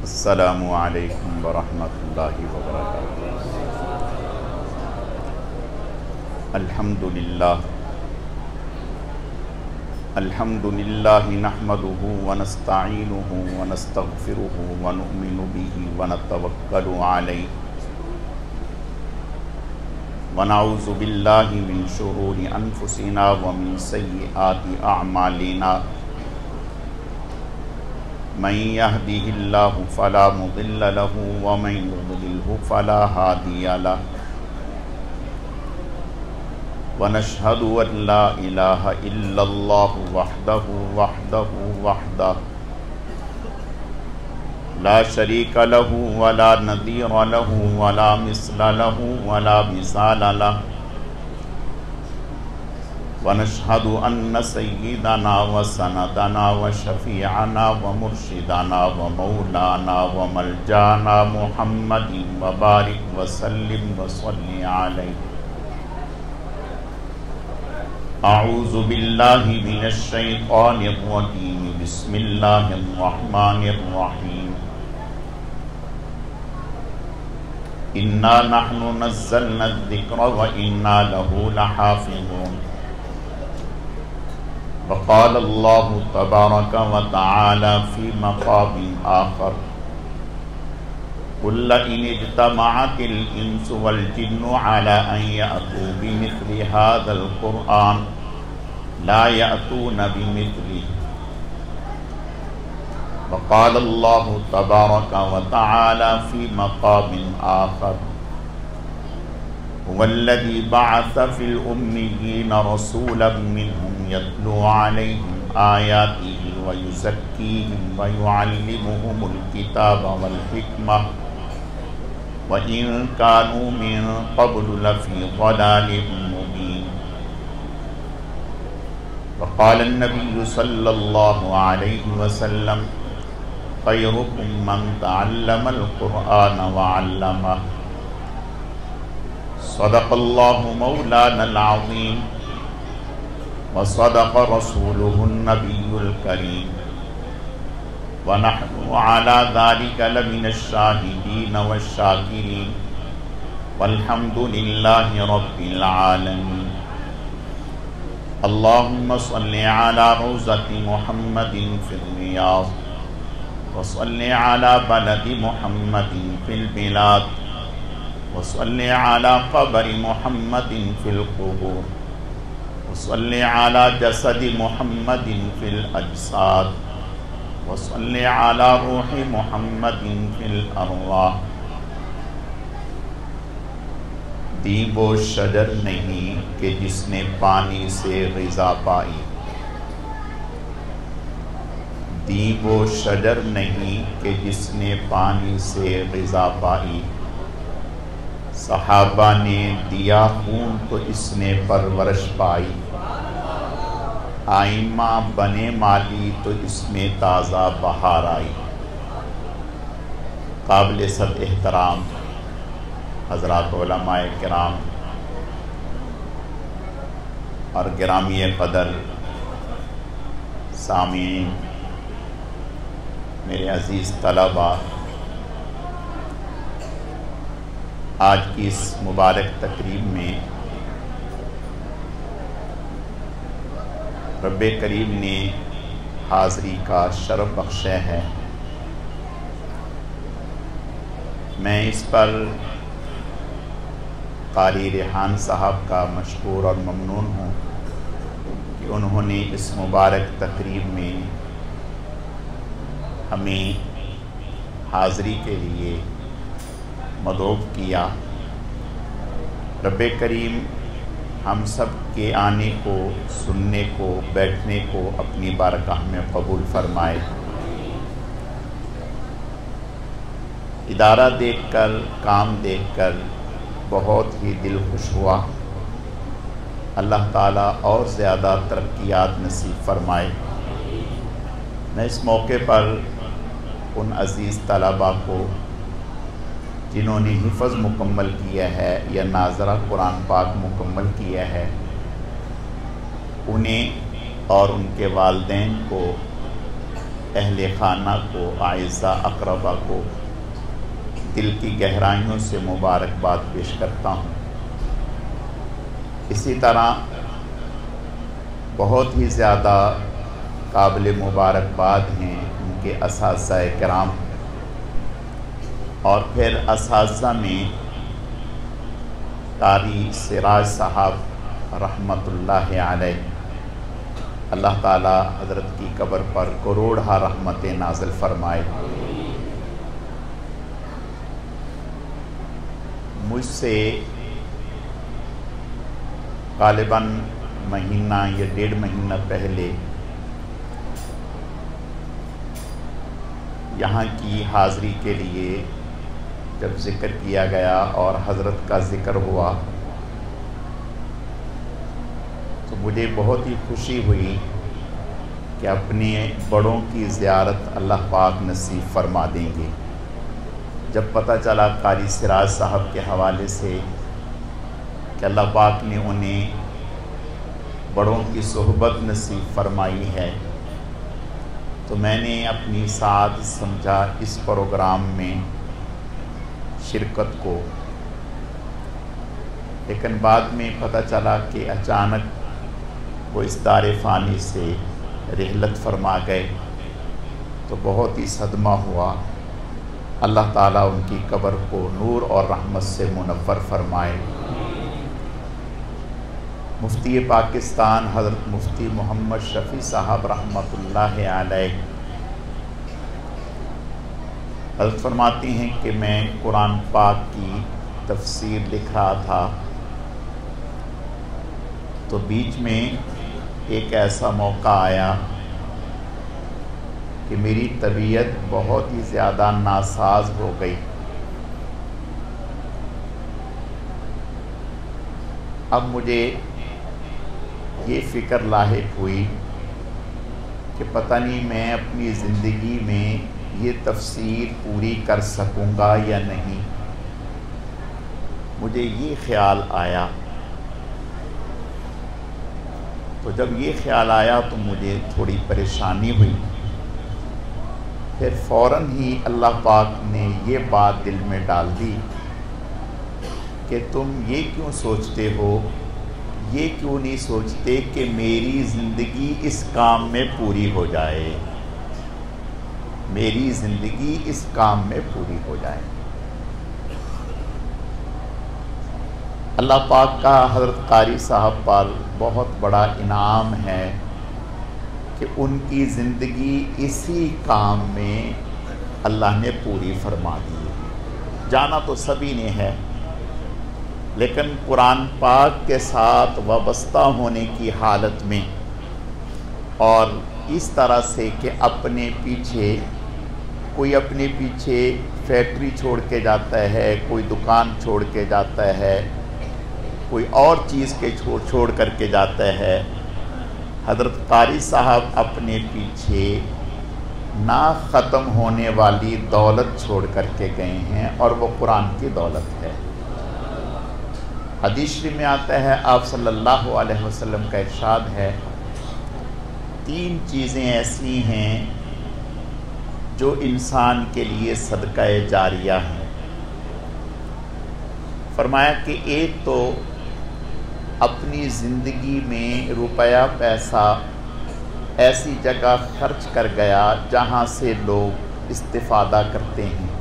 السلام علیکم ورحمۃ اللہ وبرکاتہ۔ الحمد للہ نحمدہ ونستعینہ ونستغفرہ ونؤمن بہ ونتوکل علیہ ونعوذ باللہ من شرور انفسنا ومن سیئات اعمالنا، من يهده الله فلا مضل له ومن يضلله فلا هادي له، ونشهد أن لا إله إلا الله وحده لا شريك له ولا نظير له ولا مثل له ولا مثال له، ونشهد أن سيدنا وسندنا وشفيعنا ومرشدنا ومولانا وملجانا محمد وبارك وسلم وصل عليه۔ أعوذ بالله من الشيطان الرجيم، بسم الله الرحمن الرحيم۔ إنا نحن نزلنا الذكر وإنا له لحافظون۔ وقال الله تبارك وتعالى في مقام آخر، قل لئن اجتمعت الإنس والجن على أن يأتوا بمثل هذا القرآن لا يأتون بمثله۔ وقال الله تبارك وتعالى في مقام آخر، هو الذي بعث في الأميين رسولا منهم يتلو عليهم آياته ويزكيهم ويعلمهم الكتاب والحكمة وإن كانوا من قبل لفي ضلال مبين۔ وقال النبي صلى الله عليه وسلم، خيركم من تعلم القرآن وعلمه۔ صدق الله مولانا العظيم وصدق رسوله النبي الكريم، ونحن على ذلك لمن الشاهدين والشاكرين، والحمد لله رب العالمين۔ اللهم صل على روضة محمد في الرياض، وصل على بلد محمد في البلاد، وصل على قبر محمد في القبور، وصل على جسد محمد في الأجساد، وصل على روح محمد في الأرواح۔ دیو و شجر نہیں کہ جس نے پانی سے غذا پائی، دیو و شجر نہیں کہ جس نے پانی سے غذا پائی، صحابہ نے دیا خون تو اس نے پرورش پائی، آئمہ بنے مالی تو اس میں تازہ بہار آئی۔ قابل صد احترام حضرات علماء کرام اور گرامی قدر سامعین، میرے عزیز طلباء، آج کی اس مبارک تقریب میں رب کریم نے حاضری کا شرف بخشا ہے۔ میں اس پر قاری ریحان صاحب کا مشکور اور ممنون ہوں کہ انہوں نے اس مبارک تقریب میں ہمیں حاضری کے لیے مدعو کیا۔ رب کریم ہم سب کے آنے کو، سننے کو، بیٹھنے کو اپنی بارگاہ میں قبول فرمائے۔ ادارہ دیکھ کر، کام دیکھ کر بہت ہی دل خوش ہوا۔ اللہ تعالیٰ اور زیادہ ترقیات نصیب فرمائے۔ میں اس موقع پر ان عزیز طلباء کو جنہوں نے حفظ مکمل کیا ہے یا ناظرہ قرآن پاک مکمل کیا ہے، انہیں اور ان کے والدین کو اہل خانہ کو، اعزاء اقربا کو دل کی گہرائیوں سے مبارکباد پیش کرتا ہوں۔ اسی طرح بہت ہی زیادہ قابل مبارکباد ہیں ان کے اساتذہ کرام، اور پھر اساتذہ میں قاری سراج صاحب رحمۃ اللہ علیہ، اللہ تعالی حضرت کی قبر پر کروڑہا رحمتیں نازل فرمائے۔ مجھ سے غالباً مہینہ یا 1.5 مہینہ پہلے یہاں کی حاضری کے لیے جب ذکر کیا گیا اور حضرت کا ذکر ہوا تو مجھے بہت ہی خوشی ہوئی کہ اپنے بڑوں کی زیارت اللہ پاک نصیب فرما دیں گے۔ جب پتہ چلا قاری سراج صاحب کے حوالے سے کہ اللہ پاک نے انہیں بڑوں کی صحبت نصیب فرمائی ہے تو میں نے اپنی سعادت سمجھا اس پروگرام میں شرکت کو، لیکن بعد میں پتہ چلا کہ اچانک وہ اس دار فانی سے رحلت فرما گئے تو بہت ہی صدمہ ہوا۔ اللہ تعالیٰ ان کی قبر کو نور اور رحمت سے منور فرمائے۔ مفتی پاکستان حضرت مفتی محمد شفیع صاحب رحمۃ اللہ علیہ حضرت فرماتے ہیں کہ میں قرآن پاک کی تفسیر لکھ رہا تھا تو بیچ میں ایک ایسا موقع آیا کہ میری طبیعت بہت ہی زیادہ ناساز ہو گئی۔ اب مجھے یہ فکر لاحق ہوئی کہ پتہ نہیں میں اپنی زندگی میں یہ تفسیر پوری کر سکوں گا یا نہیں۔ مجھے یہ خیال آیا، تو جب یہ خیال آیا تو مجھے تھوڑی پریشانی ہوئی۔ پھر فوراً ہی اللہ پاک نے یہ بات دل میں ڈال دی کہ تم یہ کیوں سوچتے ہو، یہ کیوں نہیں سوچتے کہ میری زندگی اس کام میں پوری ہو جائے، میری زندگی اس کام میں پوری ہو جائے۔ اللہ پاک کا حضرت قاری صاحب پر بہت بڑا انعام ہے کہ ان کی زندگی اسی کام میں اللہ نے پوری فرما دی۔ جانا تو سبھی نے ہے، لیکن قرآن پاک کے ساتھ وابستہ ہونے کی حالت میں اور اس طرح سے کہ اپنے پیچھے فیکٹری چھوڑ کے جاتا ہے، کوئی دکان چھوڑ کے جاتا ہے، کوئی اور چیز کے چھوڑ کر کے جاتا ہے۔ حضرت قاری صاحب اپنے پیچھے نہ ختم ہونے والی دولت چھوڑ کر کے گئے ہیں، اور وہ قرآن کی دولت ہے۔ حدیث شریف میں آتا ہے، آپ صلی اللہ علیہ وسلم کا ارشاد ہے، 3 چیزیں ایسی ہیں جو انسان کے لیے صدقہ جاریہ ہیں۔ فرمایا کہ ایک تو اپنی زندگی میں روپیہ پیسہ ایسی جگہ خرچ کر گیا جہاں سے لوگ استفادہ کرتے ہیں۔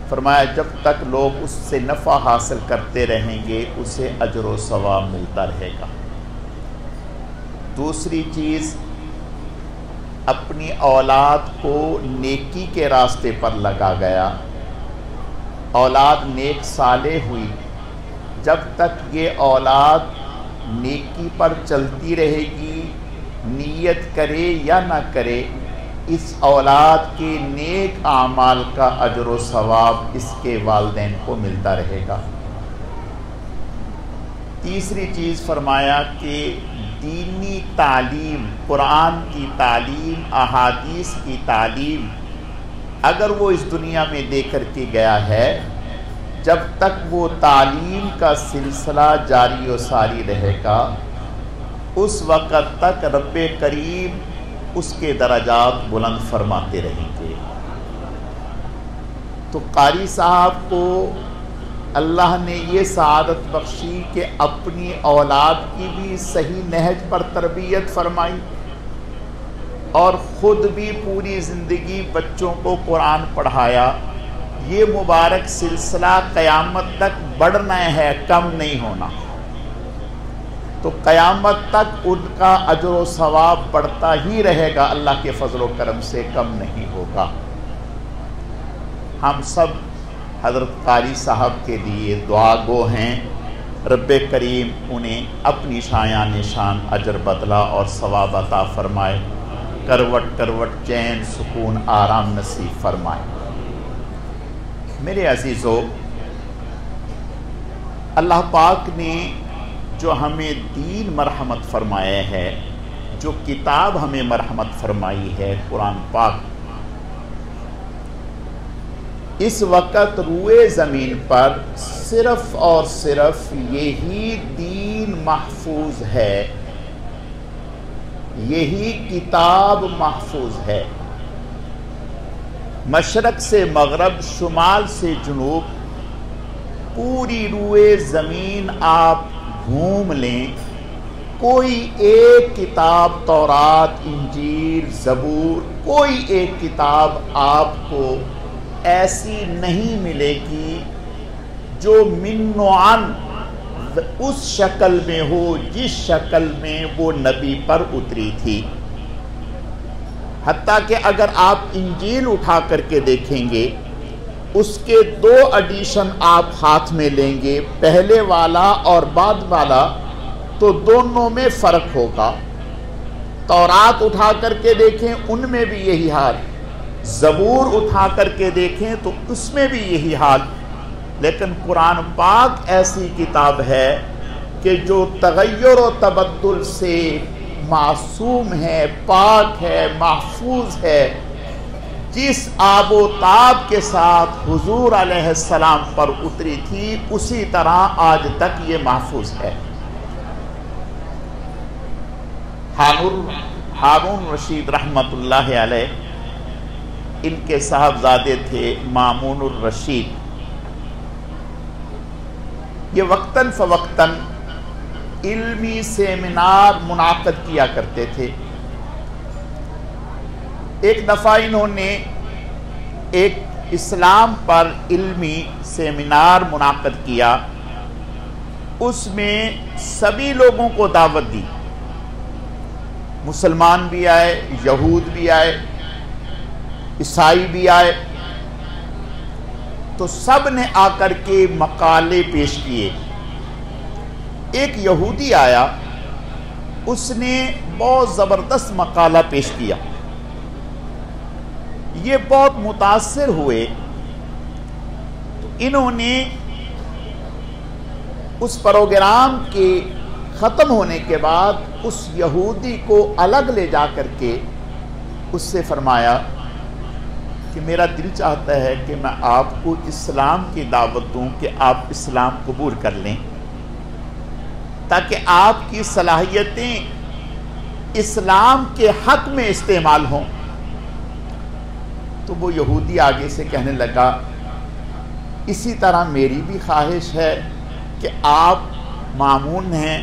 فرمایا جب تک لوگ اس سے نفع حاصل کرتے رہیں گے اسے اجر و ثواب ملتا رہے گا۔ دوسری چیز، اپنی اولاد کو نیکی کے راستے پر لگا گیا، اولاد نیک صالح ہوئی، جب تک یہ اولاد نیکی پر چلتی رہے گی، نیت کرے یا نہ کرے، اس اولاد کے نیک اعمال کا اجر و ثواب اس کے والدین کو ملتا رہے گا۔ تیسری چیز فرمایا کہ دینی تعلیم، قرآن کی تعلیم، احادیث کی تعلیم اگر وہ اس دنیا میں دے کر کے گیا ہے، جب تک وہ تعلیم کا سلسلہ جاری و ساری رہے گا، اس وقت تک رب کریم اس کے درجات بلند فرماتے رہیں گے۔ تو قاری صاحب کو اللہ نے یہ سعادت بخشی کہ اپنی اولاد کی بھی صحیح نہج پر تربیت فرمائی اور خود بھی پوری زندگی بچوں کو قرآن پڑھایا۔ یہ مبارک سلسلہ قیامت تک بڑھنا ہے، کم نہیں ہونا۔ تو قیامت تک ان کا اجر و ثواب بڑھتا ہی رہے گا، اللہ کے فضل و کرم سے کم نہیں ہوگا۔ ہم سب حضرت قاری صاحب کے لیے دعا گو ہیں، رب کریم انہیں اپنی شایان شان اجر بدلہ اور ثواب عطا فرمائے، کروٹ کروٹ چین سکون آرام نصیب فرمائے۔ میرے عزیزو، اللہ پاک نے جو ہمیں دین مرحمت فرمایا ہے، جو کتاب ہمیں مرحمت فرمائی ہے قرآن پاک، اس وقت روئے زمین پر صرف اور صرف یہی دین محفوظ ہے، یہی کتاب محفوظ ہے۔ مشرق سے مغرب، شمال سے جنوب، پوری روئے زمین آپ گھوم لیں، کوئی ایک کتاب تورات، انجیل، زبور، کوئی ایک کتاب آپ کو ایسی نہیں ملے گی جو من نوعاً اس شکل میں ہو جس شکل میں وہ نبی پر اتری تھی۔ حتیٰ کہ اگر آپ انجیل اٹھا کر کے دیکھیں گے، اس کے 2 ایڈیشن آپ ہاتھ میں لیں گے، پہلے والا اور بعد والا، تو دونوں میں فرق ہوگا۔ تورات اٹھا کر کے دیکھیں، ان میں بھی یہی حال، زبور اٹھا کر کے دیکھیں تو اس میں بھی یہی حال۔ لیکن قرآن پاک ایسی کتاب ہے کہ جو تغیر و تبدل سے معصوم ہے، پاک ہے، محفوظ ہے۔ جس آب و تاب کے ساتھ حضور علیہ السلام پر اتری تھی، اسی طرح آج تک یہ محفوظ ہے۔ ہارون رشید رحمت اللہ علیہ، ان کے صاحبزادے تھے مامون الرشید۔ یہ وقتاً فوقتاً علمی سیمینار منعقد کیا کرتے تھے۔ ایک دفعہ انہوں نے ایک اسلام پر علمی سیمینار منعقد کیا، اس میں سبھی لوگوں کو دعوت دی، مسلمان بھی آئے، یہود بھی آئے، عیسائی بھی آئے، تو سب نے آ کر کے مقالے پیش کیے۔ ایک یہودی آیا، اس نے بہت زبردست مقالہ پیش کیا، یہ بہت متاثر ہوئے، تو انہوں نے اس پروگرام کے ختم ہونے کے بعد اس یہودی کو الگ لے جا کر کے اس سے فرمایا کہ میرا دل چاہتا ہے کہ میں آپ کو اسلام کی دعوت دوں کہ آپ اسلام قبول کر لیں، تاکہ آپ کی صلاحیتیں اسلام کے حق میں استعمال ہوں۔ تو وہ یہودی آگے سے کہنے لگا، اسی طرح میری بھی خواہش ہے کہ آپ مامون ہیں،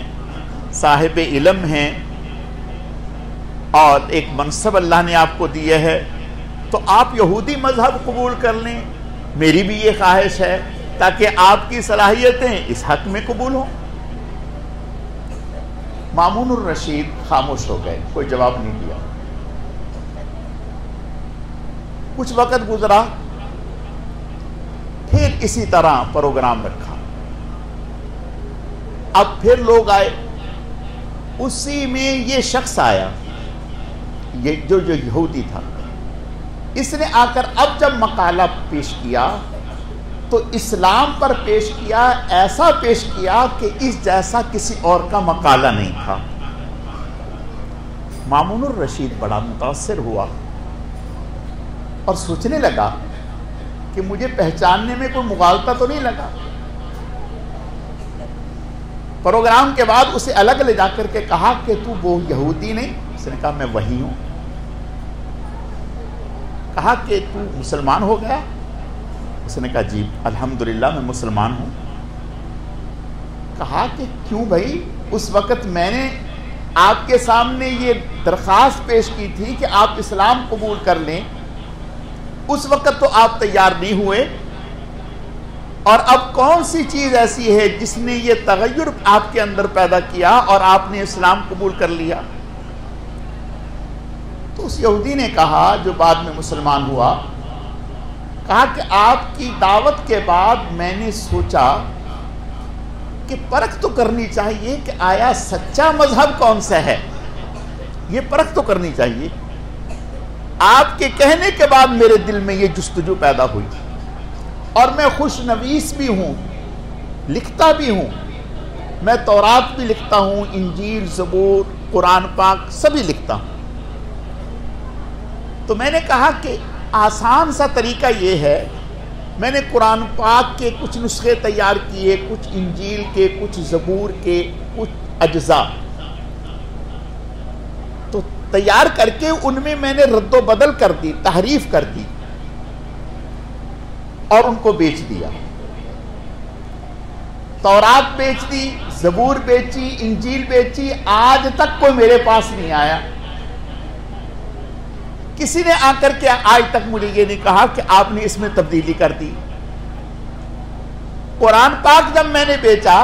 صاحب علم ہیں، اور ایک منصب اللہ نے آپ کو دیا ہے، تو آپ یہودی مذہب قبول کر لیں، میری بھی یہ خواہش ہے، تاکہ آپ کی صلاحیتیں اس حق میں قبول ہوں۔ مامون الرشید خاموش ہو گئے، کوئی جواب نہیں دیا۔ کچھ وقت گزرا، پھر اسی طرح پروگرام رکھا، اب پھر لوگ آئے، اسی میں یہ شخص آیا، یہ جو یہودی تھا، اس نے آ کر اب جب مقالہ پیش کیا تو اسلام پر پیش کیا، ایسا پیش کیا کہ اس جیسا کسی اور کا مقالہ نہیں تھا۔ مامون الرشید بڑا متاثر ہوا اور سوچنے لگا کہ مجھے پہچاننے میں کوئی مغالطہ تو نہیں لگا۔ پروگرام کے بعد اسے الگ لے جا کر کے کہا کہ تو وہ یہودی نہیں؟ اس نے کہا میں وہی ہوں۔ کہا کہ تو مسلمان ہو گیا؟ اس نے کہا جی الحمدللہ میں مسلمان ہوں۔ کہا کہ کیوں بھائی؟ اس وقت میں نے آپ کے سامنے یہ درخواست پیش کی تھی کہ آپ اسلام قبول کر لیں، اس وقت تو آپ تیار نہیں ہوئے، اور اب کون سی چیز ایسی ہے جس نے یہ تغیر آپ کے اندر پیدا کیا اور آپ نے اسلام قبول کر لیا؟ تو اس یہودی نے کہا جو بعد میں مسلمان ہوا، کہا کہ آپ کی دعوت کے بعد میں نے سوچا کہ پرکھ تو کرنی چاہیے کہ آیا سچا مذہب کون سا ہے، یہ پرکھ تو کرنی چاہیے۔ آپ کے کہنے کے بعد میرے دل میں یہ جستجو پیدا ہوئی، اور میں خوش نویس بھی ہوں، لکھتا بھی ہوں، میں تورات بھی لکھتا ہوں، انجیل، زبور، قرآن پاک سبھی لکھتا ہوں۔ تو میں نے کہا کہ آسان سا طریقہ یہ ہے، میں نے قرآن پاک کے کچھ نسخے تیار کیے، کچھ انجیل کے، کچھ زبور کے، کچھ اجزاء تو تیار کر کے ان میں نے رد و بدل کر دی، تحریف کر دی اور ان کو بیچ دیا۔ تورات بیچ دی، زبور بیچی، انجیل بیچی، آج تک کوئی میرے پاس نہیں آیا، کسی نے آ کر کے آج تک مجھے یہ نہیں کہا کہ آپ نے اس میں تبدیلی کر دی۔ قرآن پاک جب میں نے بیچا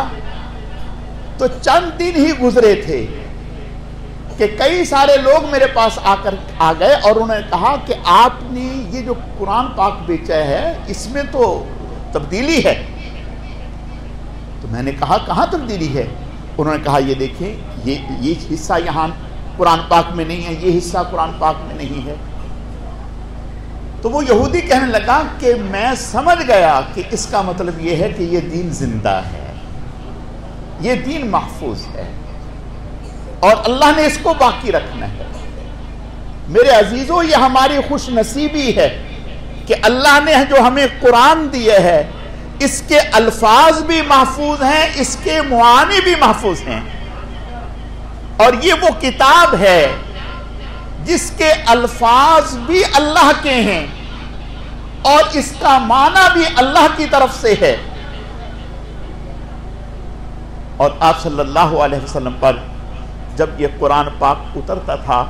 تو چند دن ہی گزرے تھے کہ کئی سارے لوگ میرے پاس آ گئے اور انہوں نے کہا کہ آپ نے یہ جو قرآن پاک بیچا ہے اس میں تو تبدیلی ہے۔ تو میں نے کہا کہاں تبدیلی ہے؟ انہوں نے کہا یہ دیکھیں، یہ حصہ یہاں قرآن پاک میں نہیں ہے، یہ حصہ قرآن پاک میں نہیں ہے۔ تو وہ یہودی کہنے لگا کہ میں سمجھ گیا کہ اس کا مطلب یہ ہے کہ یہ دین زندہ ہے، یہ دین محفوظ ہے اور اللہ نے اس کو باقی رکھنا ہے۔ میرے عزیزوں، یہ ہماری خوش نصیبی ہے کہ اللہ نے جو ہمیں قرآن دیا ہے اس کے الفاظ بھی محفوظ ہیں، اس کے معانی بھی محفوظ ہیں، اور یہ وہ کتاب ہے جس کے الفاظ بھی اللہ کے ہیں اور اس کا معنی بھی اللہ کی طرف سے ہے۔ اور آپ صلی اللہ علیہ وسلم پر جب یہ قرآن پاک اترتا تھا،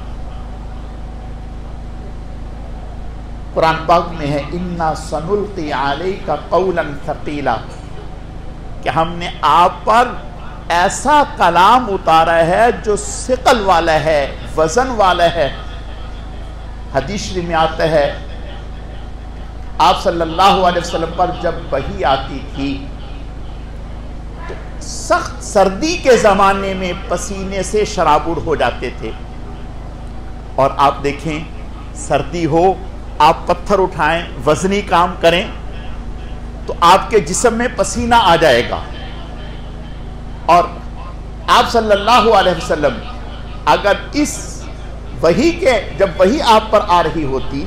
قرآن پاک میں ہے اِنَّا سَنُلْقِي عَلَيْكَ قَوْلًا ثَقِيلًا، کہ ہم نے آپ پر ایسا کلام اتارا ہے جو ثقل والا ہے، وزن والا ہے۔ حدیث شریف میں آتا ہے آپ صلی اللہ علیہ وسلم پر جب وحی آتی تھی تو سخت سردی کے زمانے میں پسینے سے شرابور ہو جاتے تھے، اور آپ دیکھیں سردی ہو، آپ پتھر اٹھائیں، وزنی کام کریں تو آپ کے جسم میں پسینہ آ جائے گا۔ اور آپ صلی اللہ علیہ وسلم اگر اس وحی کے جب وحی آپ پر آ رہی ہوتی،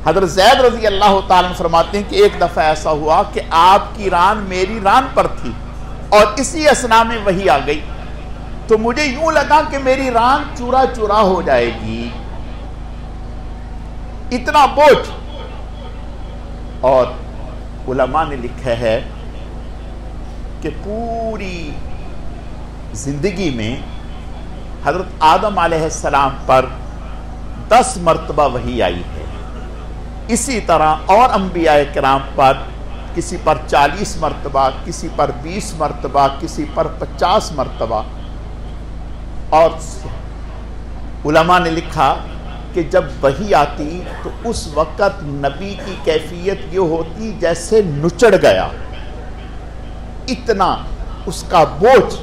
حضرت زید رضی اللہ تعالیٰ فرماتے ہیں کہ ایک دفعہ ایسا ہوا کہ آپ کی ران میری ران پر تھی اور اسی اثنا میں وحی آ گئی، تو مجھے یوں لگا کہ میری ران چورا چورا ہو جائے گی، اتنا بوجھ۔ اور علماء نے لکھا ہے کہ پوری زندگی میں حضرت آدم علیہ السلام پر 10 مرتبہ وحی آئی ہے، اسی طرح اور انبیاء کرام پر کسی پر 40 مرتبہ، کسی پر 20 مرتبہ، کسی پر 50 مرتبہ۔ اور علماء نے لکھا کہ جب وحی آتی تو اس وقت نبی کی کیفیت یہ ہوتی جیسے نچڑ گیا، اتنا اس کا بوجھ۔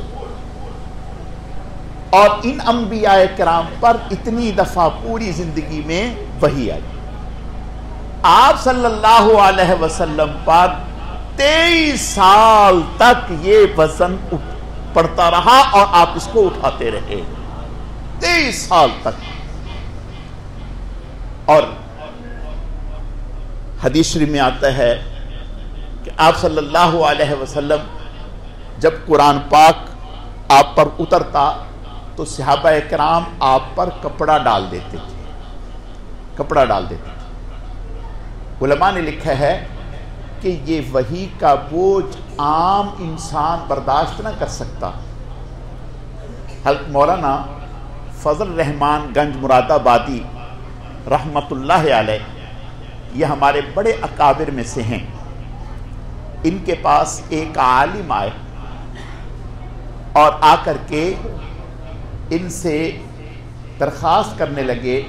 اور ان انبیاء کرام پر اتنی دفعہ پوری زندگی میں وحی آئی۔ آپ صلی اللہ علیہ وسلم پر 23 سال تک یہ وزن پڑتا رہا اور آپ اس کو اٹھاتے رہے، 23 سال تک۔ اور حدیث شریف میں آتا ہے کہ آپ صلی اللہ علیہ وسلم جب قرآن پاک آپ پر اترتا تو صحابہ کرام آپ پر کپڑا ڈال دیتے تھے، کپڑا ڈال دیتے تھے۔ علماء نے لکھا ہے کہ یہ وحی کا بوجھ عام انسان برداشت نہ کر سکتا۔ حضرت مولانا فضل الرحمان گنج مراد آبادی رحمت اللہ علیہ، یہ ہمارے بڑے اکابر میں سے ہیں۔ ان کے پاس ایک عالم آئے اور آ کر کے ان سے درخواست کرنے لگے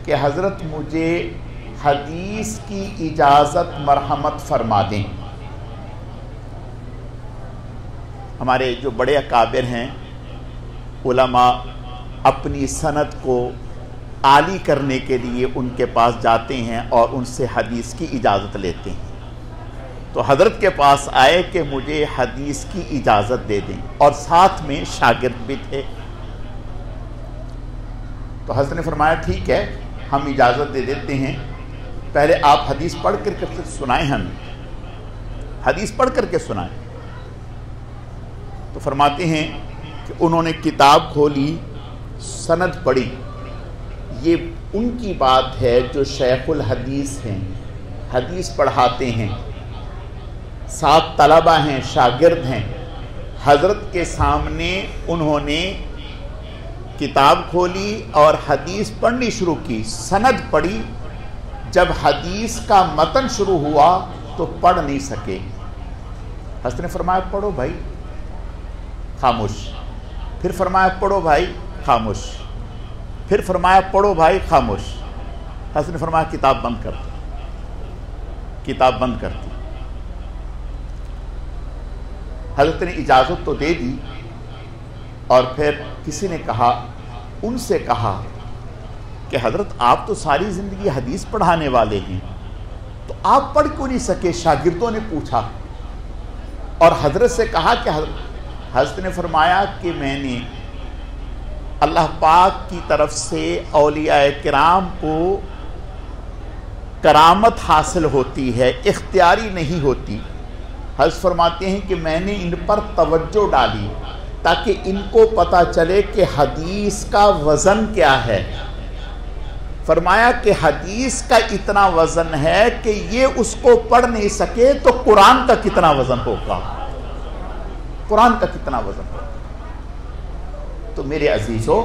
کہ حضرت مجھے حدیث کی اجازت مرحمت فرما دیں۔ ہمارے جو بڑے اکابر ہیں علماء اپنی سند کو عالی کرنے کے لیے ان کے پاس جاتے ہیں اور ان سے حدیث کی اجازت لیتے ہیں۔ تو حضرت کے پاس آئے کہ مجھے حدیث کی اجازت دے دیں، اور ساتھ میں شاگرد بھی تھے۔ تو حضرت نے فرمایا ٹھیک ہے، ہم اجازت دے دیتے ہیں، پہلے آپ حدیث پڑھ کر سنائیں، ہمیں حدیث پڑھ کر کے سنائیں۔ تو فرماتے ہیں کہ انہوں نے کتاب کھولی، سند پڑھی۔ یہ ان کی بات ہے جو شیخ الحدیث ہیں، حدیث پڑھاتے ہیں، 7 طلبہ ہیں، شاگرد ہیں۔ حضرت کے سامنے انہوں نے کتاب کھولی اور حدیث پڑھنی شروع کی، سند پڑھی۔ جب حدیث کا متن شروع ہوا تو پڑھ نہیں سکے۔ حضرت نے فرمایا پڑھو بھائی، خاموش۔ پھر فرمایا پڑھو بھائی، خاموش۔ پھر فرمایا پڑھو بھائی، خاموش۔ حضرت نے فرمایا کتاب بند کر دی، کتاب بند کر دی۔ حضرت نے اجازت تو دے دی، اور پھر کسی نے کہا، ان سے کہا کہ حضرت آپ تو ساری زندگی حدیث پڑھانے والے ہیں، تو آپ پڑھ کیوں نہیں سکے؟ شاگردوں نے پوچھا، اور حضرت سے کہا کہ حضرت نے فرمایا کہ میں نے اللہ پاک کی طرف سے اولیاء کرام کو کرامت حاصل ہوتی ہے، اختیاری نہیں ہوتی۔ حضرت فرماتے ہیں کہ میں نے ان پر توجہ ڈالی تاکہ ان کو پتہ چلے کہ حدیث کا وزن کیا ہے۔ فرمایا کہ حدیث کا اتنا وزن ہے کہ یہ اس کو پڑھ نہیں سکے تو قرآن کا کتنا وزن ہوگا، قرآن کا کتنا وزن ہوگا۔ تو میرے عزیزو،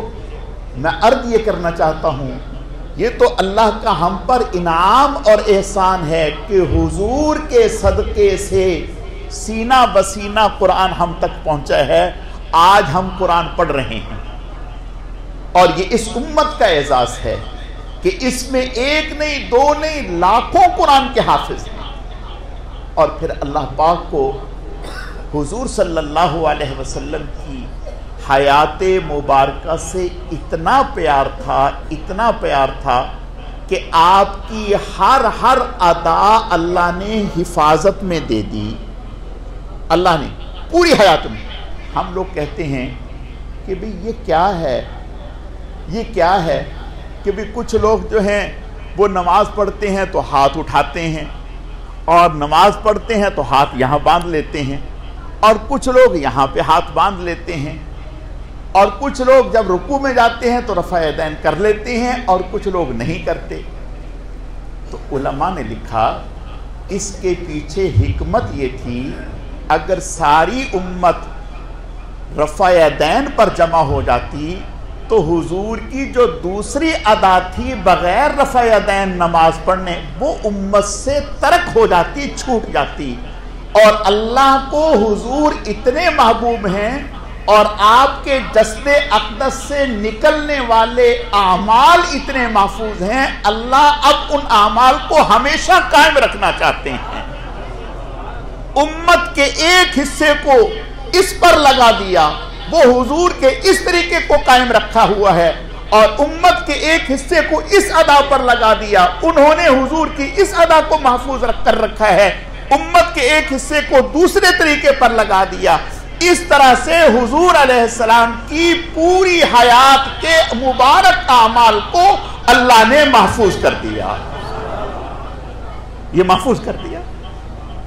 میں عرض یہ کرنا چاہتا ہوں، یہ تو اللہ کا ہم پر انعام اور احسان ہے کہ حضور کے صدقے سے سینہ بسینہ قرآن ہم تک پہنچا ہے۔ آج ہم قرآن پڑھ رہے ہیں، اور یہ اس امت کا اعزاز ہے کہ اس میں ایک نہیں، 2 نہیں، لاکھوں قرآن کے حافظ ہیں۔ اور پھر اللہ پاک کو حضور صلی اللہ علیہ وسلم کی حیات مبارکہ سے اتنا پیار تھا، اتنا پیار تھا کہ آپ کی ہر ادا اللہ نے حفاظت میں دے دی، اللہ نے پوری حیات میں۔ ہم لوگ کہتے ہیں کہ بھئی یہ کیا ہے، یہ کیا ہے کہ بھی کچھ لوگ جو ہیں وہ نماز پڑھتے ہیں تو ہاتھ اٹھاتے ہیں، اور نماز پڑھتے ہیں تو ہاتھ یہاں باندھ لیتے ہیں، اور کچھ لوگ یہاں پہ ہاتھ باندھ لیتے ہیں، اور کچھ لوگ جب رکوع میں جاتے ہیں تو رفع یدین کر لیتے ہیں، اور کچھ لوگ نہیں کرتے۔ تو علماء نے لکھا اس کے پیچھے حکمت یہ تھی، اگر ساری امت رفع یدین پر جمع ہو جاتی تو حضور کی جو دوسری ادا تھی بغیر رفع یدین نماز پڑھنے، وہ امت سے ترک ہو جاتی، چھوٹ جاتی۔ اور اللہ کو حضور اتنے محبوب ہیں، اور آپ کے جسد اقدس سے نکلنے والے اعمال اتنے محفوظ ہیں، اللہ اب ان اعمال کو ہمیشہ قائم رکھنا چاہتے ہیں۔ امت کے ایک حصے کو اس پر لگا دیا، وہ حضور کے اس طریقے کو قائم رکھا ہوا ہے، اور امت کے ایک حصے کو اس ادا پر لگا دیا، انہوں نے حضور کی اس ادا کو محفوظ رکھ کر رکھا ہے، امت کے ایک حصے کو دوسرے طریقے پر لگا دیا۔ اس طرح سے حضور علیہ السلام کی پوری حیات کے مبارک اعمال کو اللہ نے محفوظ کر دیا، یہ محفوظ کر دیا۔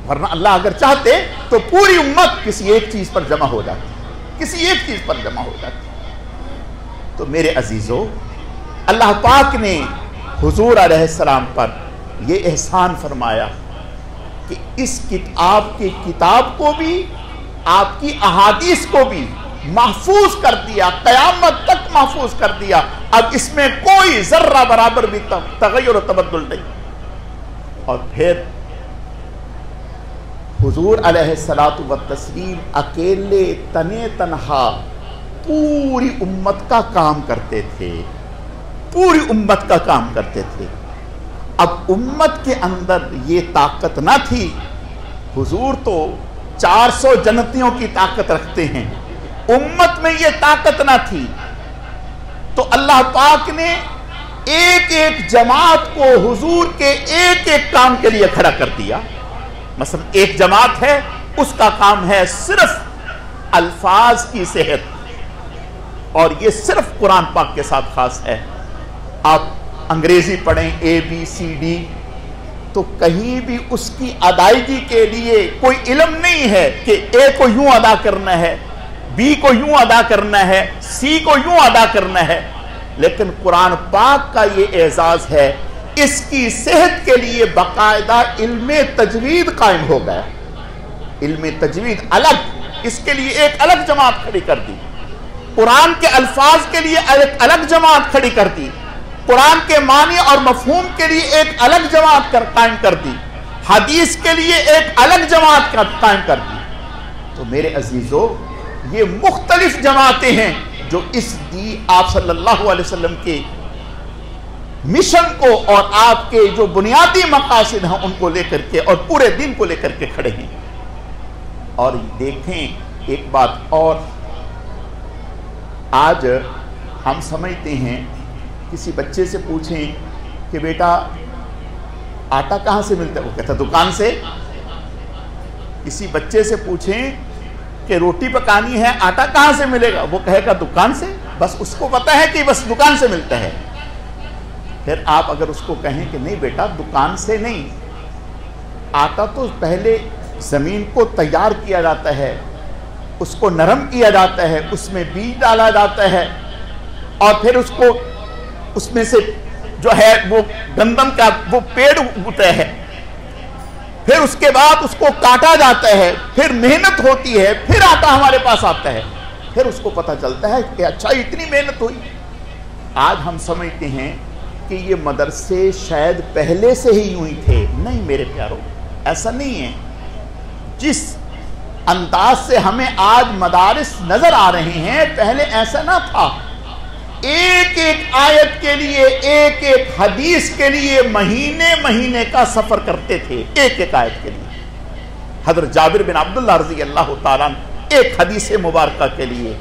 ورنہ اللہ اگر چاہتے تو پوری امت کسی ایک چیز پر جمع ہو جاتی، کسی ایک چیز پر جمع ہو جاتی۔ تو میرے عزیزو، اللہ پاک نے حضور علیہ السلام پر یہ احسان فرمایا کہ اس آپ کی کتاب کو بھی آپ کی احادیث کو بھی محفوظ کر دیا، قیامت تک محفوظ کر دیا. اب اس میں کوئی ذرہ برابر بھی تغیر و تبدل نہیں. اور پھر حضور علیہ الصلوۃ والتسلیم اکیلے تنے تنہا پوری امت کا کام کرتے تھے، پوری امت کا کام کرتے تھے. اب امت کے اندر یہ طاقت نہ تھی. حضور تو 400 جنتیوں کی طاقت رکھتے ہیں، امت میں یہ طاقت نہ تھی. تو اللہ پاک نے ایک ایک جماعت کو حضور کے ایک ایک کام کے لیے کھڑا کر دیا. مثلا ایک جماعت ہے، اس کا کام ہے صرف الفاظ کی صحت، اور یہ صرف قرآن پاک کے ساتھ خاص ہے. آپ انگریزی پڑھیں ABCD تو کہیں بھی اس کی ادائیگی کے لیے کوئی علم نہیں ہے کہ A کو یوں ادا کرنا ہے، B کو یوں ادا کرنا ہے، C کو یوں ادا کرنا ہے. لیکن قرآن پاک کا یہ اعزاز ہے، اس کی صحت کے لیے باقاعدہ علم تجوید قائم ہو گیا. علم تجوید الگ، اس کے لیے ایک الگ جماعت کھڑی کر دی. قرآن کے الفاظ کے لیے ایک الگ جماعت کھڑی کر دی. قرآن کے معنی اور مفہوم کے لیے ایک الگ جماعت قائم کر دی. حدیث کے لیے ایک الگ جماعت قائم کر دی. تو میرے عزیزو، یہ مختلف جماعتیں ہیں جو اس آپ صلی اللہ علیہ وسلم کے مشن کو اور آپ کے جو بنیادی مقاصد ہیں ان کو لے کر کے اور پورے دین کو لے کر کے کھڑے ہیں. اور دیکھیں ایک بات اور، آج ہم سمجھتے ہیں کسی بچے سے پوچھیں کہ بیٹا آٹا کہاں سے ملتا ہے، وہ کہتا دکان سے. کسی بچے سے پوچھیں کہ روٹی پکانی ہے، آٹا کہاں سے ملے گا، وہ کہے گا دکان سے. بس اس کو پتا ہے کہ بس دکان سے ملتا ہے. پھر آپ اگر اس کو کہیں کہ نہیں بیٹا دکان سے نہیں، آٹا تو پہلے زمین کو تیار کیا جاتا ہے، اس کو نرم کیا جاتا ہے، اس میں بیج ڈالا جاتا ہے، اور پھر اس کو اس میں سے جو ہے وہ گندم کا وہ پیڑ اگتا ہے، پھر اس کے بعد اس کو کاٹا جاتا ہے، پھر محنت ہوتی ہے، پھر آٹا ہمارے پاس آتا ہے. پھر اس کو پتہ چلتا ہے کہ اچھا اتنی محنت ہوئی. آج ہم سمجھتے ہیں کہ یہ مدرسے شاید پہلے سے ہی یوں ہی تھے. نہیں میرے پیارو، ایسا نہیں ہے. جس انداز سے ہمیں آج مدارس نظر آ رہے ہیں پہلے ایسا نہ تھا. ایک ایک آیت کے لیے، ایک ایک حدیث کے لیے مہینے مہینے کا سفر کرتے تھے. ایک ایک آیت کے لیے حضرت جابر بن عبداللہ رضی اللہ تعالیٰ ایک حدیث مبارکہ کے لیے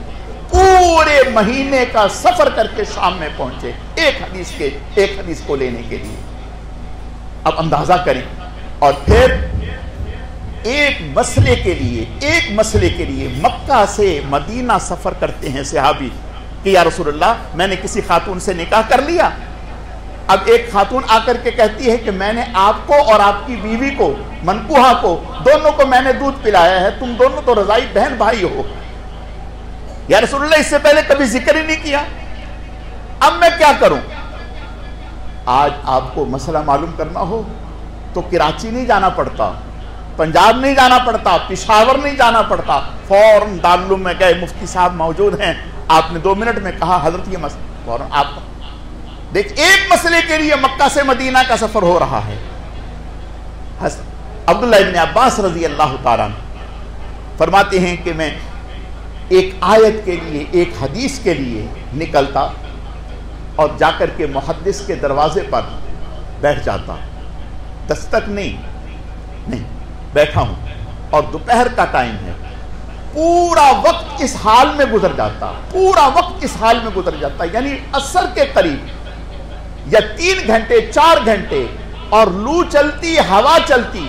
پورے مہینے کا سفر کر کے شام میں پہنچے ایک حدیث کو لینے کے لیے. اب اندازہ کریں. اور پھر ایک مسئلے کے لیے مکہ سے مدینہ سفر کرتے ہیں صحابی کہ یا رسول اللہ میں نے کسی خاتون سے نکاح کر لیا. اب ایک خاتون آ کر کے کہتی ہے کہ میں نے آپ کو اور آپ کی بیوی کو، منکوحہ کو، دونوں کو میں نے دودھ پلایا ہے، تم دونوں تو رضائی بہن بھائی ہو. یا رسول اللہ اس سے پہلے کبھی ذکر ہی نہیں کیا، اب میں کیا کروں؟ آج آپ کو مسئلہ معلوم کرنا ہو تو کراچی نہیں جانا پڑتا، پنجاب نہیں جانا پڑتا، پشاور نہیں جانا پڑتا، فوراً دارالعلوم میں گئے، مفتی صاحب موجود ہیں، آپ نے 2 منٹ میں کہا حضرت یہ مسئلہ، فوراً آپ دیکھ ایک مسئلے کے لیے مکہ سے مدینہ کا سفر ہو رہا ہے. عبداللہ ابن عباس رضی اللہ تعالیٰ فرماتے ہیں کہ میں ایک آیت کے لیے، ایک حدیث کے لیے نکلتا اور جا کر کے محدث کے دروازے پر بیٹھ جاتا. دستک نہیں بیٹھا ہوں اور دوپہر کا ٹائم ہے، پورا وقت اس حال میں گزر جاتا، یعنی عصر کے قریب یا 3 گھنٹے 4 گھنٹے، اور لو چلتی، ہوا چلتی،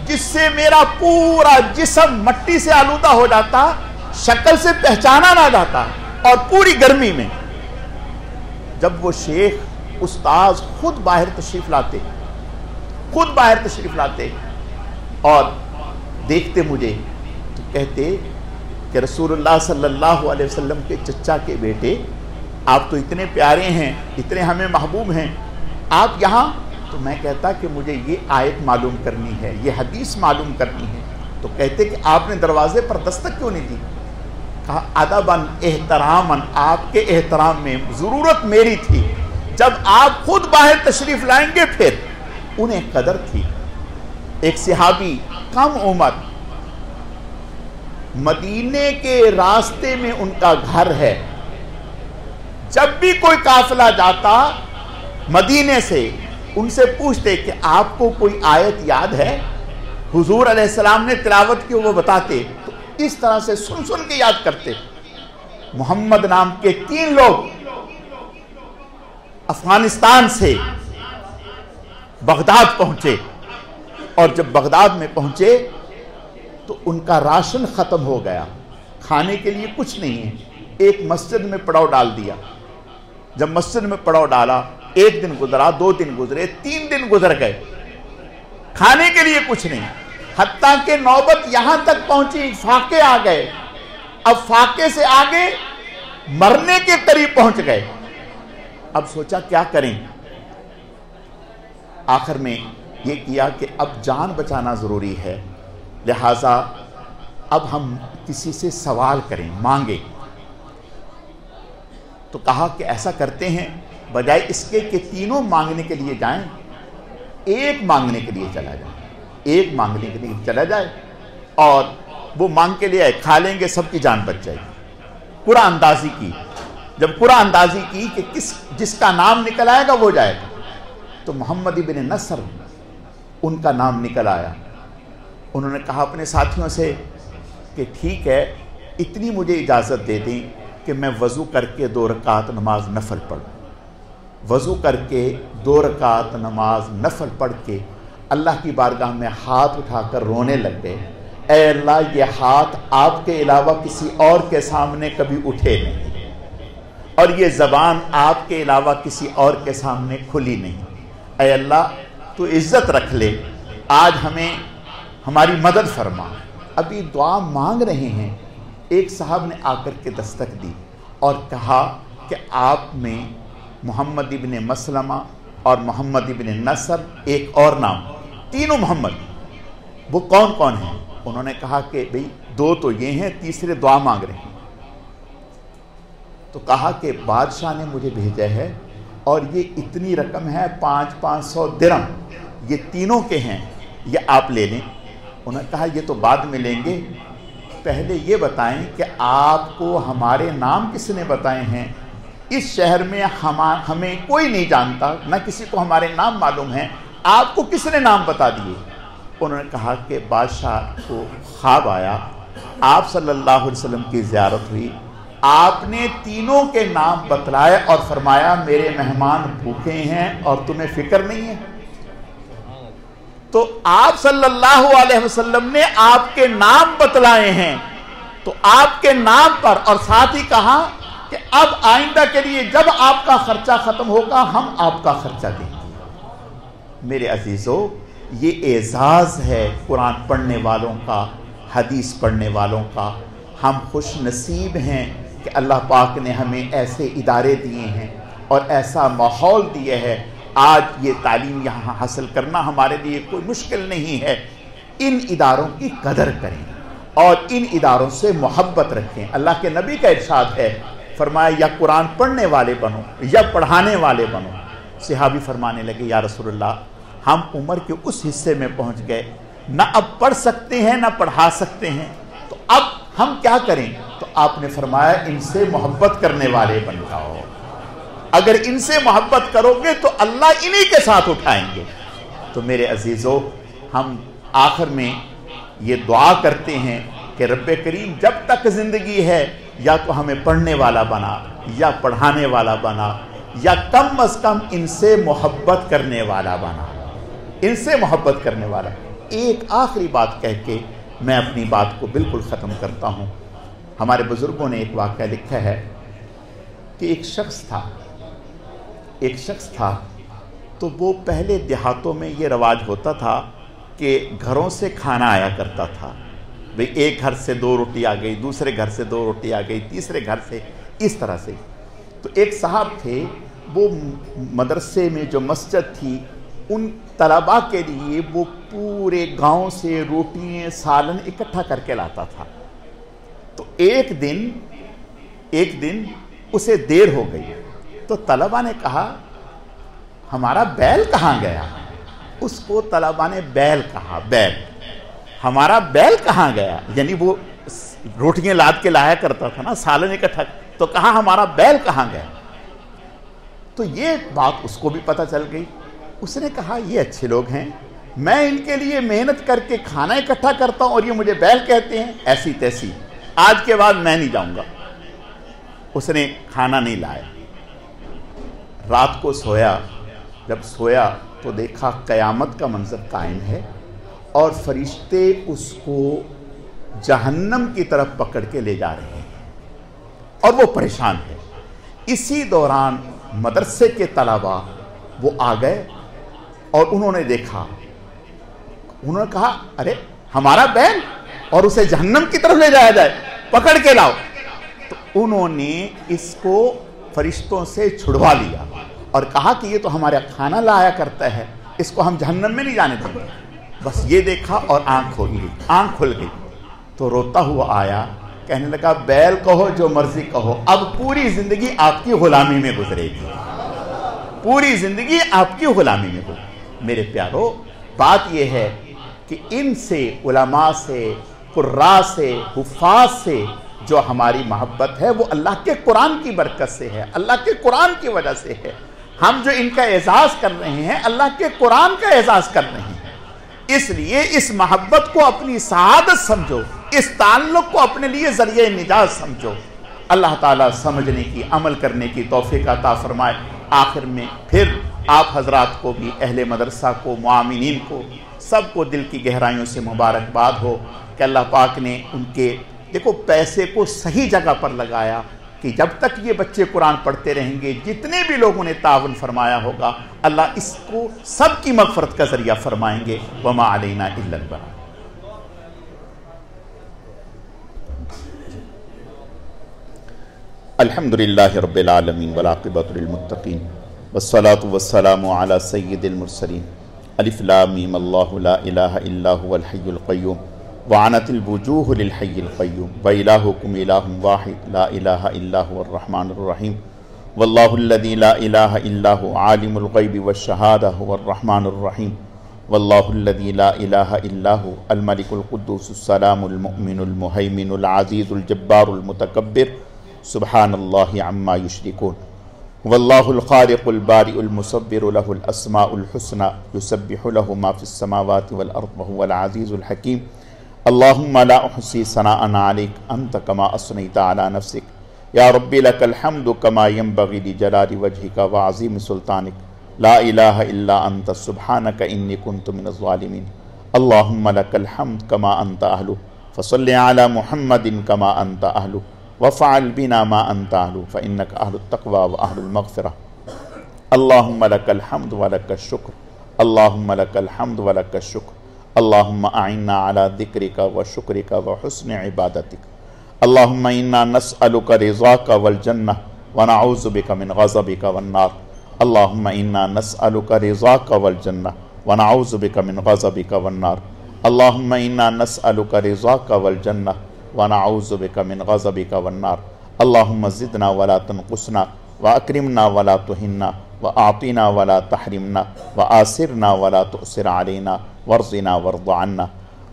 جس سے میرا پورا جسم مٹی سے آلودہ ہو جاتا، شکل سے پہچانا نہ جاتا. اور پوری گرمی میں جب وہ شیخ استاذ خود باہر تشریف لاتے اور دیکھتے مجھے تو کہتے کہ رسول اللہ صلی اللہ علیہ وسلم کے چچا کے بیٹے، آپ تو اتنے پیارے ہیں، اتنے ہمیں محبوب ہیں، آپ یہاں تو میں کہتا کہ مجھے یہ آیت معلوم کرنی ہے، یہ حدیث معلوم کرنی ہے، تو کہتے کہ آپ نے دروازے پر دستک کیوں نہیں دی؟ کہا ادباً احتراماً، آپ کے احترام میں ضرورت میری تھی، جب آپ خود باہر تشریف لائیں گے پھر انہیں قدر تھی۔ ایک صحابی کم عمر، مدینے کے راستے میں ان کا گھر ہے، جب بھی کوئی قافلہ جاتا مدینے سے ان سے پوچھتے کہ آپ کو کوئی آیت یاد ہے؟ حضور علیہ السلام نے تلاوت کی، وہ بتاتے، تو اس طرح سے سن سن کے یاد کرتے۔ محمد نام کے 3 لوگ افغانستان سے بغداد پہنچے، اور جب بغداد میں پہنچے تو ان کا راشن ختم ہو گیا، کھانے کے لیے کچھ نہیں ہے۔ ایک مسجد میں پڑاؤ ڈال دیا، جب مسجد میں پڑاؤ ڈالا، 1 دن گزرا، 2 دن گزرے، 3 دن گزر گئے، کھانے کے لیے کچھ نہیں، حتیٰ کہ نوبت یہاں تک پہنچی فاقے آ گئے۔ اب فاقے سے آگے مرنے کے قریب پہنچ گئے۔ اب سوچا کیا کریں، آخر میں یہ کیا کہ اب جان بچانا ضروری ہے، لہٰذا اب ہم کسی سے سوال کریں، مانگیں۔ تو کہا کہ ایسا کرتے ہیں، بجائے اس کے کہ تینوں مانگنے کے لیے جائیں، ایک مانگنے کے لیے چلا جائے، ایک مانگنے کے لیے چلا جائے، اور وہ مانگ کے لیے آئے، کھا لیں گے، سب کی جان بچ جائے گی۔ قرعہ اندازی کی، جب قرعہ اندازی کی کہ جس کا نام نکل آئے گا وہ جائے گا، تو محمد ابن نصر ان کا نام نکل آیا۔ انہوں نے کہا اپنے ساتھیوں سے کہ ٹھیک ہے، اتنی مجھے اجازت دے دیں کہ میں وضو کر کے 2 رکعت نماز نفل پڑھوں۔ وضو کر کے 2 رکعت نماز نفل پڑھ کے اللہ کی بارگاہ میں ہاتھ اٹھا کر رونے لگ گئے، اے اللہ یہ ہاتھ آپ کے علاوہ کسی اور کے سامنے کبھی اٹھے نہیں، اور یہ زبان آپ کے علاوہ کسی اور کے سامنے کھلی نہیں، اے اللہ تو عزت رکھ لے، آج ہمیں ہماری مدد فرما۔ ابھی دعا مانگ رہے ہیں، ایک صاحب نے آ کر کے دستک دی اور کہا کہ آپ میں محمد ابن مسلمہ اور محمد ابن نصر، ایک اور نام، تینوں محمد، وہ کون کون ہیں؟ انہوں نے کہا کہ بھئی 2 تو یہ ہیں، تیسرے دعا مانگ رہے ہیں۔ تو کہا کہ بادشاہ نے مجھے بھیجا ہے، اور یہ اتنی رقم ہے 500 درہم، یہ تینوں کے ہیں، یہ آپ لے لیں۔ انہوں نے کہا یہ تو بعد میں لیں گے، پہلے یہ بتائیں کہ آپ کو ہمارے نام کس نے بتائے ہیں؟ اس شہر میں ہمیں کوئی نہیں جانتا، نہ کسی کو ہمارے نام معلوم ہیں، آپ کو کس نے نام بتا دیے؟ انہوں نے کہا کہ بادشاہ کو خواب آیا، آپ صلی اللہ علیہ وسلم کی زیارت ہوئی، آپ نے تینوں کے نام بتلائے اور فرمایا میرے مہمان بھوکے ہیں اور تمہیں فکر نہیں ہے۔ تو آپ صلی اللہ علیہ وسلم نے آپ کے نام بتلائے ہیں، تو آپ کے نام پر، اور ساتھ ہی کہا کہ اب آئندہ کے لیے جب آپ کا خرچہ ختم ہوگا ہم آپ کا خرچہ دیں گے۔ میرے عزیزو، یہ اعزاز ہے قرآن پڑھنے والوں کا، حدیث پڑھنے والوں کا۔ ہم خوش نصیب ہیں کہ اللہ پاک نے ہمیں ایسے ادارے دیے ہیں اور ایسا ماحول دیا ہے۔ آج یہ تعلیم یہاں حاصل کرنا ہمارے لیے کوئی مشکل نہیں ہے۔ ان اداروں کی قدر کریں اور ان اداروں سے محبت رکھیں۔ اللہ کے نبی کا ارشاد ہے، فرمایا یا قرآن پڑھنے والے بنو یا پڑھانے والے بنو۔ صحابی فرمانے لگے یا رسول اللہ، ہم عمر کے اس حصے میں پہنچ گئے، نہ اب پڑھ سکتے ہیں نہ پڑھا سکتے ہیں، تو اب ہم کیا کریں؟ تو آپ نے فرمایا ان سے محبت کرنے والے بن جاؤ۔ اگر ان سے محبت کرو گے تو اللہ انہی کے ساتھ اٹھائیں گے۔ تو میرے عزیزو، ہم آخر میں یہ دعا کرتے ہیں کہ رب کریم جب تک زندگی ہے یا تو ہمیں پڑھنے والا بنا یا پڑھانے والا بنا، یا کم از کم ان سے محبت کرنے والا بنا، ان سے محبت کرنے والا۔ ایک آخری بات کہہ کے میں اپنی بات کو بالکل ختم کرتا ہوں۔ ہمارے بزرگوں نے ایک واقعہ لکھا ہے کہ ایک شخص تھا تو وہ پہلے دیہاتوں میں یہ رواج ہوتا تھا کہ گھروں سے کھانا آیا کرتا تھا، بھئی ایک گھر سے 2 روٹی آ گئی، دوسرے گھر سے 2 روٹی آ گئی، تیسرے گھر سے، اس طرح سے۔ تو ایک صاحب تھے، وہ مدرسے میں جو مسجد تھی ان طلباء کے لیے وہ پورے گاؤں سے روٹیاں سالن اکٹھا کر کے لاتا تھا. تو ایک دن اسے دیر ہو گئی تو طلباء نے کہا ہمارا بیل کہاں گیا؟ اس کو طلباء نے بیل کہا، بیل، ہمارا بیل کہاں گیا؟ یعنی وہ روٹیاں لاد کے لایا کرتا تھا نا، سالن اکٹھا، تو کہا ہمارا بیل کہاں گیا؟ تو یہ بات اس کو بھی پتہ چل گئی. اس نے کہا یہ اچھے لوگ ہیں، میں ان کے لیے محنت کر کے کھانا اکٹھا کرتا ہوں اور یہ مجھے بیل کہتے ہیں، ایسی تیسی، آج کے بعد میں نہیں جاؤں گا. اس نے کھانا نہیں لایا. رات کو سویا، جب سویا تو دیکھا قیامت کا منظر قائم ہے اور فرشتے اس کو جہنم کی طرف پکڑ کے لے جا رہے ہیں اور وہ پریشان ہے. اسی دوران مدرسے کے طلباء وہ آ گئے اور انہوں نے دیکھا، انہوں نے کہا ارے ہمارا بیل، اور اسے جہنم کی طرف لے جایا جائے، پکڑ کے لاؤ. تو انہوں نے اس کو فرشتوں سے چھڑوا لیا اور کہا کہ یہ تو ہمارا کھانا لایا کرتا ہے، اس کو ہم جہنم میں نہیں جانے دیں گے. بس یہ دیکھا اور آنکھ کھل گئی. تو روتا ہوا آیا، کہنے لگا بیل کہو جو مرضی کہو، اب پوری زندگی آپ کی غلامی میں گزرے گی، پوری زندگی آپ کی غلامی میں گزرے. میرے پیارو، بات یہ ہے کہ ان سے، علماء سے، قراء سے، حفاظ سے جو ہماری محبت ہے وہ اللہ کے قرآن کی برکت سے ہے، اللہ کے قرآن کی وجہ سے ہے. ہم جو ان کا اعزاز کر رہے ہیں اللہ کے قرآن کا اعزاز کر رہے ہیں. اس لیے اس محبت کو اپنی سعادت سمجھو، اس تعلق کو اپنے لیے ذریعہ نجات سمجھو. اللہ تعالیٰ سمجھنے کی، عمل کرنے کی توفیق عطا فرمائے. آخر میں پھر آپ حضرات کو بھی، اہل مدرسہ کو، معاملین کو، سب کو دل کی گہرائیوں سے مبارکباد ہو کہ اللہ پاک نے ان کے، دیکھو، پیسے کو صحیح جگہ پر لگایا کہ جب تک یہ بچے قرآن پڑھتے رہیں گے، جتنے بھی لوگوں نے تعاون فرمایا ہوگا، اللہ اس کو سب کی مغفرت کا ذریعہ فرمائیں گے. وما علینا الا البلاغ. الحمدللہ رب العالمین والعاقبۃ للمتقین والصلاة والسلام علی سید المرسلین. الف لام میم اللہ لا الہ الا هو الحی القیوم وعنت الوجوہ للحی القیوم وإلہکم الہ واحد لا الہ الا هو الرحمن الرحیم واللہ الذی لا الہ الا هو عالم الغیب والشہادہ هو الرحمن الرحیم واللہ الذی لا الہ الا هو الملک القدوس السلام المؤمن المہیمن العزیز الجبار المتکبر سبحان اللہ عما یشرکون. واللہ الخالق البارئ المصور له الاسماء الحسنى یسبح له ما في السماوات والارض وهو العزیز الحکیم. اللہم لا احصی ثناء علیک انت کما اثنیت علی نفسک. یا رب لک الحمد کما ینبغی لجلال وجهک وعظیم سلطانک. لا الہ الا انت سبحانک انی کنت من الظالمین. اللہم لک الحمد کما انت اہلہ فصل علی محمد کما انت اہلہ وفعل بنا ما انت اہلہ فانک اہل التقوی واہل المغفرہ. اللہم لک الحمد ولک الشکر. اللہم لک الحمد ولک الشکر. اللہم اعنا علی ذکرک وشکرک وحسن عبادتک. اللہم انا نسألک رضاک والجنہ ونعوذ بک من غضبک والنار. اللہم انا نسألک رضاک والجنہ ونعوذ بک من غضبک والنار. اللہم انا نسألک رضاک والجنہ ونعوذ بک من غضبک والنار. اللہم زدنا ولا تنقصنا واکرمنا ولا تہنا واعطنا ولا تحرمنا وآسرنا ولا تؤسر علینا وارضنا وارض عنا.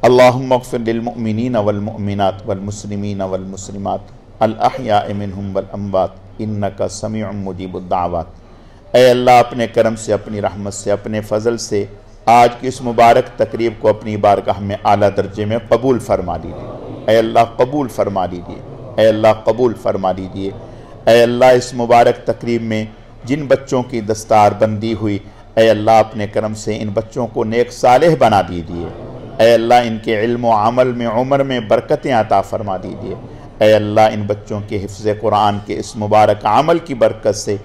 اللہم اغفر للمؤمنین والمؤمنات والمسلمین والمسلمات الاحیاء منہم والاموات انک سمیع مجیب الدعوات. اے اللہ، اپنے کرم سے، اپنی رحمت سے، اپنے فضل سے آج کی اس مبارک تقریب کو اپنی بارگاہ میں اعلیٰ درجے میں قبول فرما لیجیے. اے اللہ قبول فرما لیجیے. اے اللہ قبول فرما لیجیے. اے اللہ اس مبارک تقریب میں جن بچوں کی دستار بندی ہوئی، اے اللہ اپنے کرم سے ان بچوں کو نیک صالح بنا دیجیے. اے اللہ ان کے علم و عمل میں، عمر میں برکتیں عطا فرما دیجیے. اے اللہ ان بچوں کے حفظ قرآن کے اس مبارک عمل کی برکت سے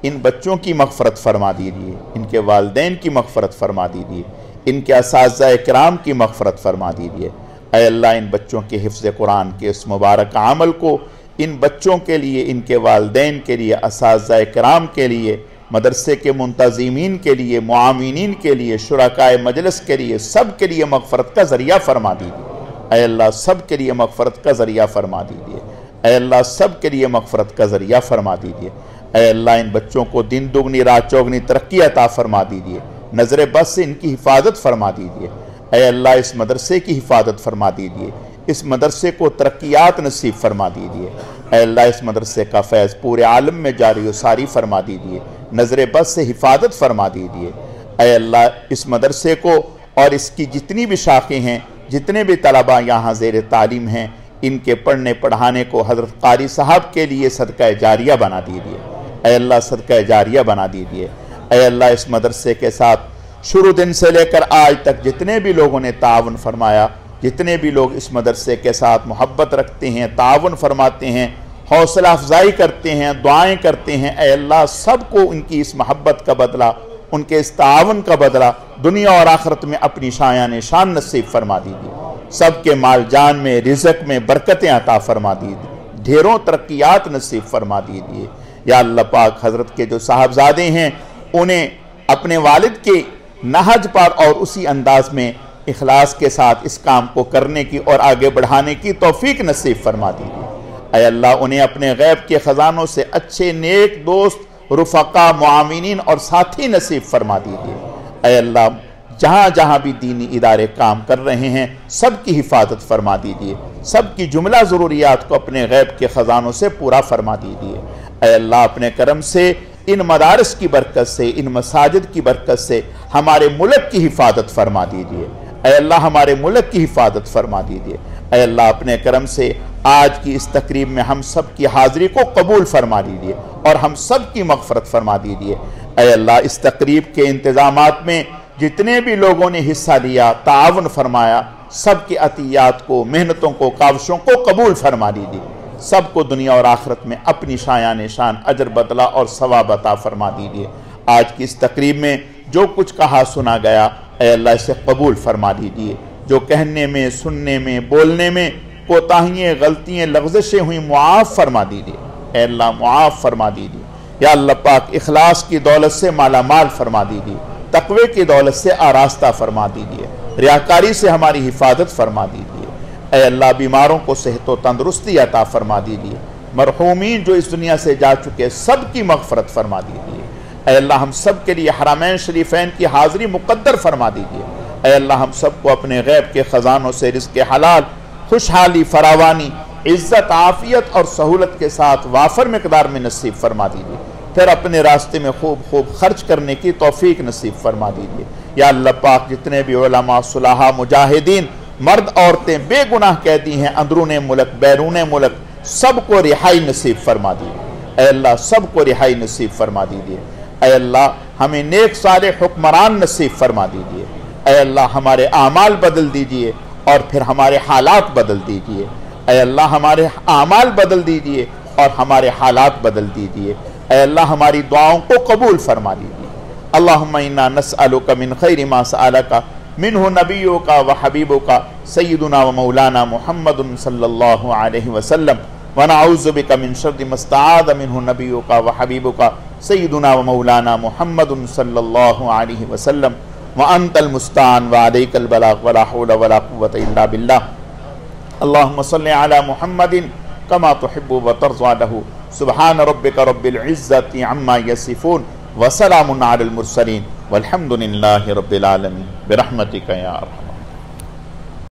ان بچوں کی مغفرت فرما دیجیے، ان کے والدین کی مغفرت فرما دیجیے، ان کے اساتذہ کرام کی مغفرت فرما دیجیے. اے اللہ ان بچوں کے حفظ قرآن کے اس مبارک عمل کو ان بچوں کے لیے، ان کے والدین کے لیے، اساتذہ کرام کے لیے مدرسے کے منتظمین کے لیے، معاونین کے لیے، شرکائے مجلس کے لیے، سب کے لیے مغفرت کا ذریعہ فرما دیجیے۔ اے اللہ سب کے لیے مغفرت کا ذریعہ فرما دیجیے۔ اے اللہ سب کے لیے مغفرت کا ذریعہ فرما دیجیے۔ اے اللہ ان بچوں کو دن دگنی رات چوگنی ترقی عطا فرما دیجیے، نظر بد سے ان کی حفاظت فرما دیجیے۔ اے اللہ اس مدرسے کی حفاظت فرما دیجیے، اس مدرسے کو ترقیات نصیب فرما دیجیے۔ اے اللہ اس مدرسے کا فیض پورے عالم میں جاری و ساری فرما دیجیے، نظر بد سے حفاظت فرما دیجیے۔ اے اللہ اس مدرسے کو اور اس کی جتنی بھی شاخیں ہیں، جتنے بھی طلباء یہاں زیر تعلیم ہیں، ان کے پڑھنے پڑھانے کو حضرت قاری صاحب کے لیے صدقہ جاریہ بنا دیجیے۔ اے اللہ صدقہ جاریہ بنا دیجیے۔ اے اللہ اس مدرسے کے ساتھ شروع دن سے لے کر آج تک جتنے بھی لوگوں نے تعاون فرمایا، جتنے بھی لوگ اس مدرسے کے ساتھ محبت رکھتے ہیں، تعاون فرماتے ہیں، حوصلہ افزائی کرتے ہیں، دعائیں کرتے ہیں، اے اللہ سب کو ان کی اس محبت کا بدلہ، ان کے اس تعاون کا بدلہ دنیا اور آخرت میں اپنی شایان شان نصیب فرما دیجیے۔ سب کے مال جان میں، رزق میں برکتیں عطا فرما دیجیے، ڈھیروں ترقیات نصیب فرما دیجیے۔ یا اللہ پاک حضرت کے جو صاحبزادے ہیں انہیں اپنے والد کے نہج پر اور اسی انداز میں اخلاص کے ساتھ اس کام کو کرنے کی اور آگے بڑھانے کی توفیق نصیب فرما دیجیے۔ اے اللہ انہیں اپنے غیب کے خزانوں سے اچھے نیک دوست، رفقا، معاونین اور ساتھی نصیب فرما دیجیے۔ اے اللہ جہاں جہاں بھی دینی ادارے کام کر رہے ہیں سب کی حفاظت فرما دیجیے، سب کی جملہ ضروریات کو اپنے غیب کے خزانوں سے پورا فرما دیجیے۔ اے اللہ اپنے کرم سے ان مدارس کی برکت سے، ان مساجد کی برکت سے ہمارے ملک کی حفاظت فرما دیجیے۔ اے اللہ ہمارے ملک کی حفاظت فرما دیجیے۔ اے اللہ اپنے کرم سے آج کی اس تقریب میں ہم سب کی حاضری کو قبول فرما دیجیے اور ہم سب کی مغفرت فرما دیجیے۔ اے اللہ اس تقریب کے انتظامات میں جتنے بھی لوگوں نے حصہ لیا، تعاون فرمایا، سب کی عطیات کو، محنتوں کو، کاوشوں کو قبول فرما دیجیے۔ سب کو دنیا اور آخرت میں اپنی شایان شان اجر بدلہ اور ثواب عطا فرما دیجیے۔ آج کی اس تقریب میں جو کچھ کہا سنا گیا اے اللہ اسے قبول فرما دیجیے۔ جو کہنے میں، سننے میں، بولنے میں کوتاہیاں، غلطیاں، لغزشیں ہوئیں معاف فرما دیجیے۔ اے اللہ معاف فرما دیجیے۔ یا اللہ پاک اخلاص کی دولت سے مالا مال فرما دیجیے، تقوی کی دولت سے آراستہ فرما دیجیے، ریاکاری سے ہماری حفاظت فرما دیجیے۔ اے اللہ بیماروں کو صحت و تندرستی عطا فرما دیجیے، مرحومین جو اس دنیا سے جا چکے سب کی مغفرت فرما دیجیے۔ اے اللہ ہم سب کے لیے حرمین شریفین کی حاضری مقدر فرما دیجیے۔ اے اللہ ہم سب کو اپنے غیب کے خزانوں سے رزق حلال، خوشحالی، فراوانی، عزت، عافیت اور سہولت کے ساتھ وافر مقدار میں نصیب فرما دیجیے۔ پھر اپنے راستے میں خوب خوب خرچ کرنے کی توفیق نصیب فرما دیجیے۔ یا اللہ پاک جتنے بھی علماء، صلحاء، مجاہدین، مرد عورتیں بے گناہ قیدی ہیں اندرون ملک بیرون ملک، سب کو رہائی نصیب فرما دیجیے۔ اے اللہ سب کو رہائی نصیب فرما دیجیے۔ اے اللہ ہمیں نیک صالح حکمران نصیب فرما دیجیے۔ اے اللہ ہمارے اعمال بدل دیجیے اور پھر ہمارے حالات بدل دیجیے۔ اے اللہ ہمارے اعمال بدل دیجیے اور ہمارے حالات بدل دیجیے۔ اے اللہ ہماری دعاؤں کو قبول فرما دیجیے۔ اللہم انا نسألک من خیر ما سألک منہ نبیک و حبیبک سیدنا و مولانا محمد صلی اللہ علیہ وسلم ونعوذ بک من شر ما استعاذ منہ نبیک و حبیبک سیدنا و مولانا محمد صلی اللہ علیہ وسلم وانت المستعان وعلیک البلاغ ولا حول ولا قوة الا باللہ۔ اللہم صلی علی محمد کما تحب و ترضى له سبحان ربک رب العزت عما یصفون وسلام علی المرسلین والحمد للہ رب العالمین برحمتک یا ارحم۔